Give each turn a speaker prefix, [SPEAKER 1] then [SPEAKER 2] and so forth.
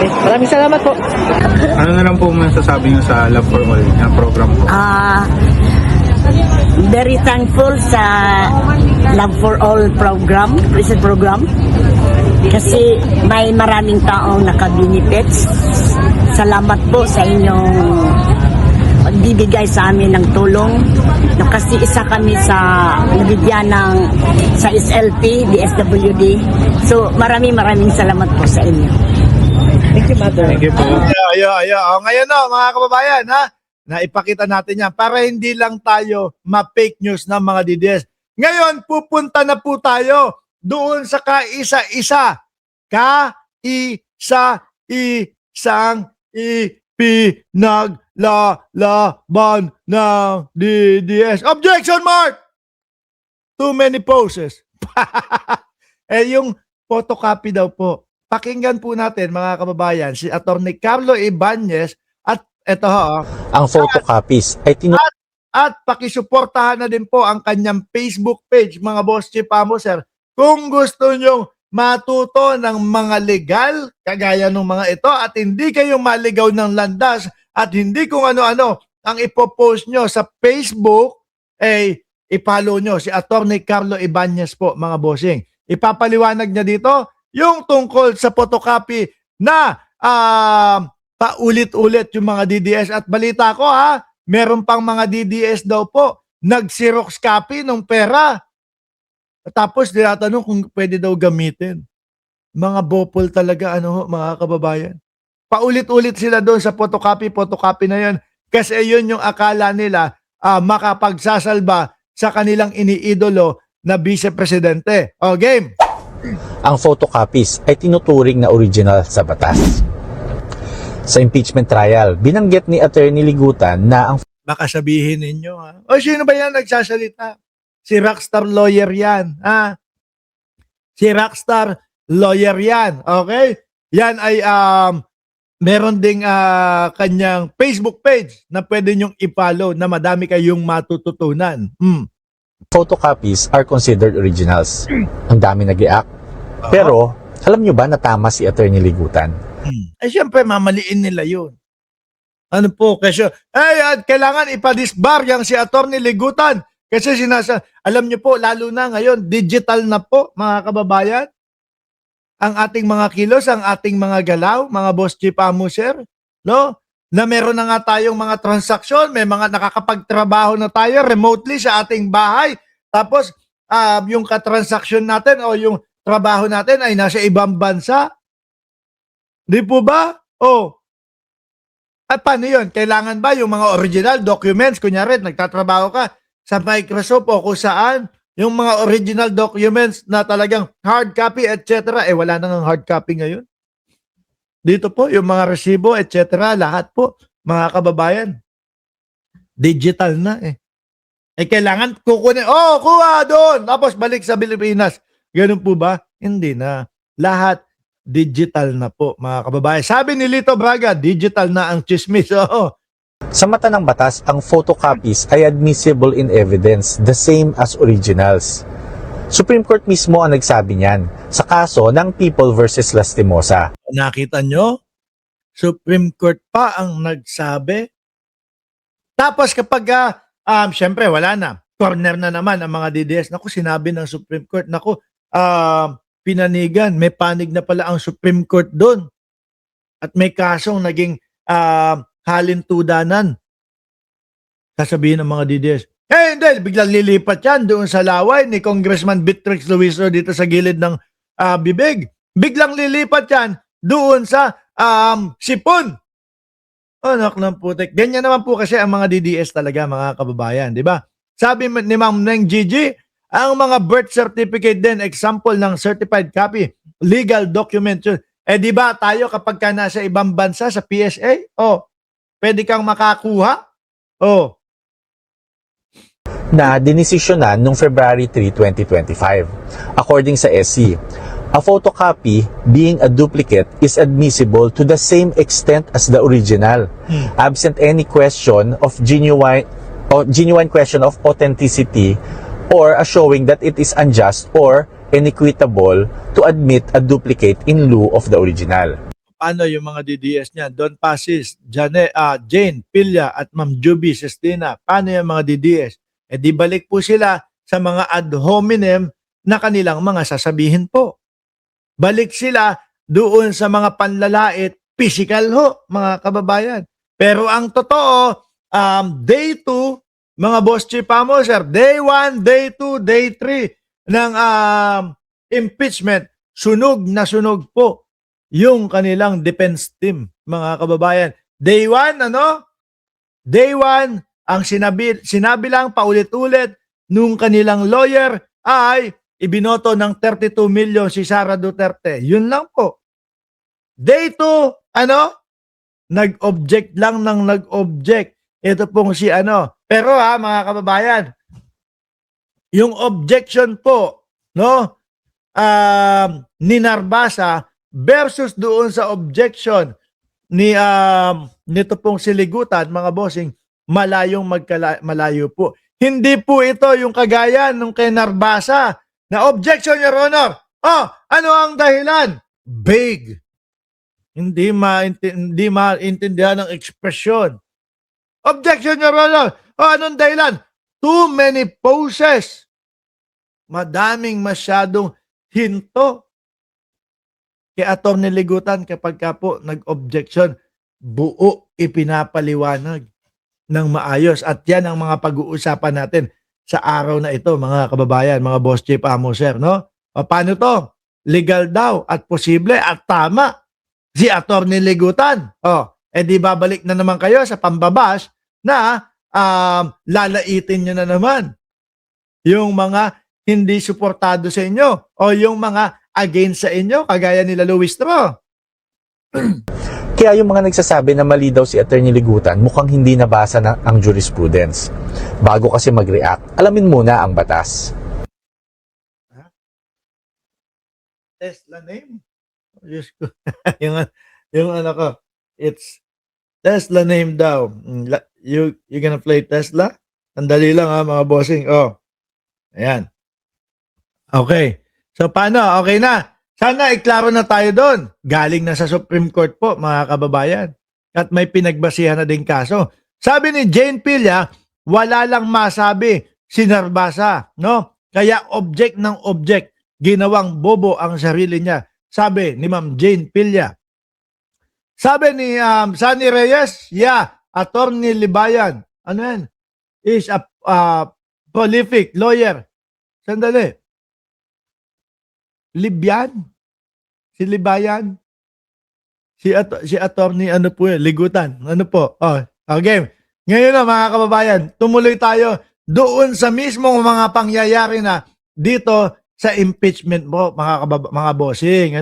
[SPEAKER 1] Okay. Maraming salamat po.
[SPEAKER 2] Ano na lang po masasabi nyo sa Love for All na program po?
[SPEAKER 3] Very thankful sa Love for All program, recent program. Kasi may maraming taong nakabenefits. Salamat po sa inyong pagbibigay sa amin ng tulong. Kasi isa kami sa nabigyan ng sa SLP, DSWD. So maraming salamat po sa inyo.
[SPEAKER 1] Thank you, Mother.
[SPEAKER 2] Thank you po.
[SPEAKER 4] Ayo. O, ngayon mga kababayan, naipakita natin yan para hindi lang tayo ma-fake news ng mga DDS. Ngayon, pupunta na po tayo doon sa kaisa-isa. Kaisa-isang ipinaglalaban ng DDS. Objection mark! Too many poses. Yung photocopy daw po. Pakinggan po natin mga kababayan si Atty. Carlo Ibanez at eto
[SPEAKER 5] ang photocopies ay
[SPEAKER 4] at pakisuportahan na din po ang kanyang Facebook page mga Boss Chief Amo Sir kung gusto nyong matuto ng mga legal kagaya ng mga ito at hindi kayo maligaw ng landas at hindi kung ano-ano ang ipopost nyo sa Facebook ipollow nyo si Atty. Carlo Ibanez po mga bossing. Ipapaliwanag niya dito yung tungkol sa photocopy na paulit-ulit yung mga DDS at balita ko meron pang mga DDS daw po nag-Xerox copy ng pera. Tapos tinatanong kung pwede daw gamitin. Mga bopol talaga mga kababayan. Paulit-ulit sila doon sa photocopy na yun kasi yun yung akala nila makapagsasalba sa kanilang iniidolo na vice-presidente. O game!
[SPEAKER 5] ang photocopies ay tinuturing na original sa batas. Sa impeachment trial, binanggit ni Attorney Ligutan na ang
[SPEAKER 4] Baka sabihin ninyo o sino ba yan nagsasalita? Si Rockstar Lawyer yan. Si Rockstar Lawyer yan. Okay? Yan ay meron ding kanyang Facebook page na pwede nyong i-follow na madami kayong matututunan.
[SPEAKER 5] photocopies are considered originals. Ang dami nag-i-act. Pero, alam nyo ba na tama si Attorney Ligutan?
[SPEAKER 4] Siyempre, mamaliin nila yun. Ano po? Kasi, kailangan ipadisbar yang si Attorney Ligutan. Kasi alam nyo po, lalo na ngayon, digital na po, mga kababayan. Ang ating mga kilos, ang ating mga galaw, mga Boss Chief Amo Sir, no? Na meron na nga tayong mga transaksyon, may mga nakakapagtrabaho na tayo remotely sa ating bahay. Tapos, yung katransaksyon natin o yung trabaho natin ay nasa ibang bansa. Di po ba? At paano yun? Kailangan ba yung mga original documents, kunyari, nagtatrabaho ka sa Microsoft o kung saan, yung mga original documents na talagang hard copy, etc. Wala nang hard copy ngayon. Dito po, yung mga resibo, etc. Lahat po, mga kababayan, digital na kailangan kukunin, kuha doon, tapos balik sa Pilipinas. Ganun po ba? Hindi na. Lahat digital na po, mga kababayan. Sabi ni Lito Braga, digital na ang chismis.
[SPEAKER 5] Sa mata ng batas, ang photocopies ay admissible in evidence, the same as originals. Supreme Court mismo ang nagsabi niyan sa kaso ng People versus Lastimosa.
[SPEAKER 4] Nakita nyo? Supreme Court pa ang nagsabi. Tapos kapag, syempre wala na. Corner na naman ang mga DDS. Naku, sinabi ng Supreme Court. Naku, pinanigan. May panig na pala ang Supreme Court doon. At may kasong naging halintudanan. Sasabihin ng mga DDS. Hindi, biglang lilipat yan doon sa laway ni Congressman Beatrix Luiso dito sa gilid ng bibig. Biglang lilipat yan doon sa sipon. Anak ng putik. Ganyan naman po kasi ang mga DDS talaga, mga kababayan, di ba? Sabi ni Ma'am Neng Gigi, ang mga birth certificate din, example ng certified copy, legal document. Di ba tayo kapag ka nasa ibang bansa sa PSA, pwede kang makakuha?
[SPEAKER 5] Na dinesisyonan noong February 3, 2025. According sa SC, a photocopy being a duplicate is admissible to the same extent as the original, absent any question of genuine question of authenticity or a showing that it is unjust or inequitable to admit a duplicate in lieu of the original.
[SPEAKER 4] paano yung mga DDS niya? Don Pasis, Jane Pilla at Ma'am Juby Sestina. Paano yung mga DDS? Eh di balik po sila sa mga ad hominem na kanilang mga sasabihin po. Balik sila doon sa mga panlalait, physical ho, mga kababayan. Pero ang totoo, day 2, mga boss chief mo, sir, day 1, day 2, day 3 ng impeachment, sunog na sunog po yung kanilang defense team, mga kababayan. Day 1, ano? Day 1, ang sinabi lang paulit-ulit nung kanilang lawyer ay ibinoto ng 32 million si Sara Duterte. Yun lang po. Day 2, ano? Nag-object lang ng nag-object. Ito pong si ano. Pero mga kababayan, yung objection po, no? Ni Narbasa versus doon sa objection ni nito pong siligutan, mga bossing, malayo po. Hindi po ito yung kagaya nung kay Narbasa na objection, Your Honor. Ano ang dahilan? Vague. Hindi maintindihan ng ekspresyon. Objection, Your Honor. Anong dahilan? Too many poses. Madaming masyadong hinto. Kay Atty. Ligutan kapag ka po nag-objection, buo ipinapaliwanag ng maayos. At yan ang mga pag-uusapan natin sa araw na ito, mga kababayan, mga boss chief amo, sir, no? Paano to? Legal daw at posible at tama si Atty. Ligutan. Di babalik na naman kayo sa pambabas na lalaitin nyo na naman yung mga hindi suportado sa inyo o yung mga against sa inyo, kagaya nila Luis Tro.
[SPEAKER 5] Kaya yung mga nagsasabi na mali daw si Atty. Ligutan, mukhang hindi nabasa na ang jurisprudence. Bago kasi mag-react, alamin muna ang batas.
[SPEAKER 4] Tesla name? Diyos ko. yung ano ko, it's Tesla name daw. You gonna play Tesla? Sandali lang mga bossing. Ayan. Okay. So paano? Okay na. Sana iklaro na tayo doon. Galing na sa Supreme Court po, mga kababayan. At may pinagbasihan na din kaso. Sabi ni Jane Pilla, wala lang masabi si Narbasa, no? Kaya object ng object, ginawang bobo ang sarili niya. Sabi ni Ma'am Jane Pilla. Sabi ni Sunny Reyes, Atty. Libayan, ano yan? Is a prolific lawyer. Sandali. Libyan? Si Libayan? Si attorney, ano po yun? Ligutan. Ano po? Okay. Ngayon na mga kababayan, tumuloy tayo doon sa mismong mga pangyayari na dito sa impeachment mo, mga bossing.